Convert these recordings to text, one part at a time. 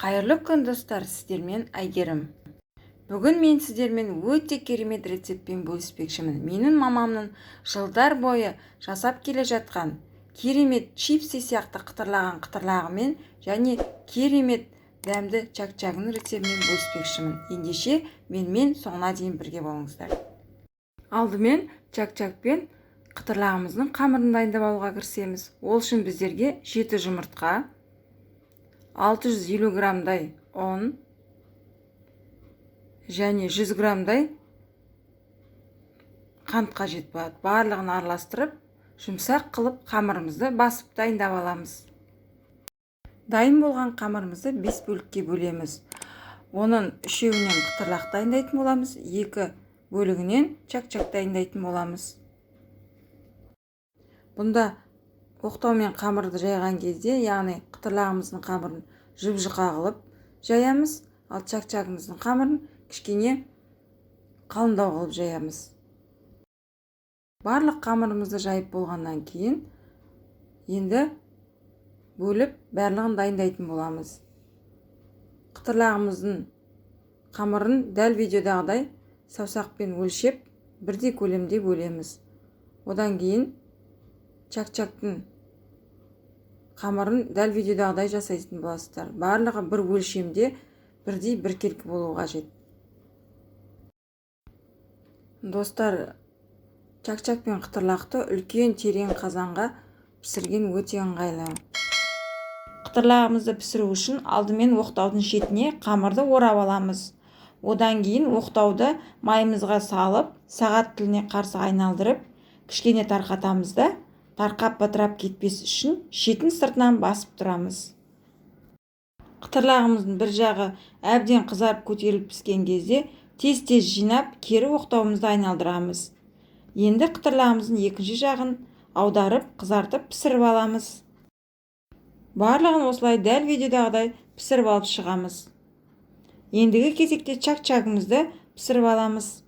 Қайырлы күн достар, сіздермен Әйгерім. Бүгін мен сіздермен өте керемет рецептпен бөліспекшімін. Менің мамамның жылдар бойы жасап келе жатқан керемет чипсы сияқты қытырлағымен және керемет дәмді чак-чагының рецептімен бөліспекшімін. Ендеше менімен соңына дейін бірге болыңыздар. Алдымен чак-чакпен қытырлағымыздың қамырын дайындап алуға кірісеміз. Ол үшін біздерге 7 жұмыртқа, 650 грамдай ұн және 100 грамдай қант қажет болады. Барлығын араластырып, жұмсақ қылып қамырымызды басып дайындап аламыз. Дайын болған қамырымызды 5 бөлікке бөлеміз. Оның 3-еуінен қытырлақ дайындайтын боламыз, 2 бөлігінен чак-чак дайындайтын боламыз. Бұнда оқтаумен қамырды жайған кезде, яғни қытырлағымыздың қамырын жұп-жұқа қылып жаямыз, ал чак-чагымыздың қамырын кішкене қалыңдау қылып жаямыз. Барлық қамырымызды жайып болғаннан кейін, енді бөліп барлығын дайындайтын боламыз. Қытырлағымыздың қамырын дәл видеодағыдай саусақпен өлшеп, бірдей көлемде бөлеміз. Одан кейін чак-чактың қамырын дәл видеодағыдай жасайтын боласыздар. Барлығы бір өлшемде, бірдей біркелкі болуы қажет. Достар, чак-чак пен қытырлақты үлкен терең қазанға пісірген өте ыңғайлы. Қытырлағымызды пісіру үшін алдымен оқтаудың шетіне қамырды орап аламыз. Одан кейін оқтауды майымызға салып, сағат тіліне қарсы айналдырып, кішкене тарқатамыз да, тарқап бытырап кетпес үшін шетін сыртынан басып тұрамыз. Қытырлағымыздың бір жағы әбден қызарып көтеріліп піскен кезде тез-тез жинап, кері оқтауымызды айналдырамыз. Енді қытырлағымыздың екінші жағын аударып, қызартып пісіріп аламыз. Барлығын осылай дәл видеодағыдай пісіріп алып шығамыз. Ендігі кезекте чак-чагымызды пісіріп аламыз.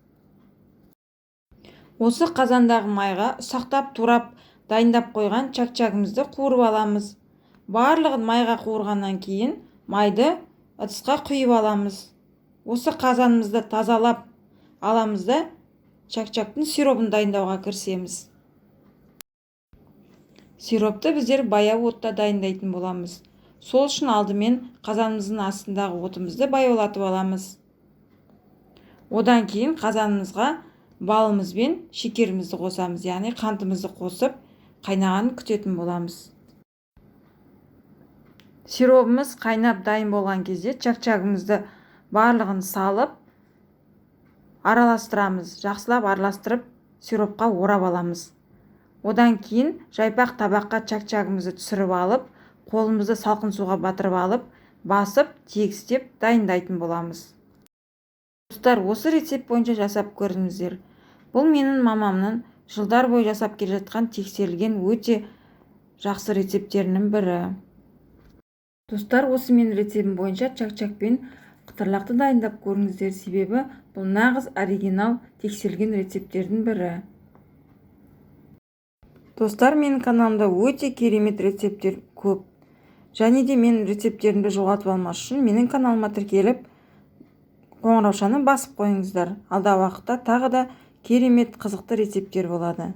Осы қазандағы майға ұсақтап турап дайындап қойған чак-чагымызды қуырып аламыз. Барлығын майға қуырғаннан кейін майды ыдысқа құйып аламыз. Осы қазанымызды тазалап аламыз да чак-чактың сиропын дайындауға кірісеміз. Сиропты біздер баяу отта дайындайтын боламыз. Сол үшін алдымен қазанымыздың астындағы отымызды баяулатып аламыз. Одан кейін қазанымызға балымыз бен шекерімізді қосамыз, яғни қантымызды қосып, қайнағанын күтетін боламыз. Сиропымыз қайнап дайын болған кезде чак-чагымызды барлығын салып, араластырамыз. Жақсылап араластырып, сиропқа орап аламыз. Одан кейін жайпақ табаққа чак-чагымызды түсіріп алып, қолымызды салқын суға батырып алып, басып, тегістеп дайындайтын боламыз. Достар, осы рецепт бойынша жасап көріңіздер. Бұл менің мамамның жылдар бойы жасап келе жатқан тексерілген өте жақсы рецепттерінің бірі. Достар, осы менің рецептім бойынша чак-чак пен қытырлақты дайындап көріңіздер, себебі бұл нағыз оригинал тексерілген рецепттердің бірі. Достар, менің каналымда өте керемет рецепттер көп. Және де менің рецепттерімді жоғалтып алмас үшін менің каналыма тіркеліп, қоңыраушаны басып қойыңыздар. Алдағы уақытта тағы да керемет қызықты рецепттер болады.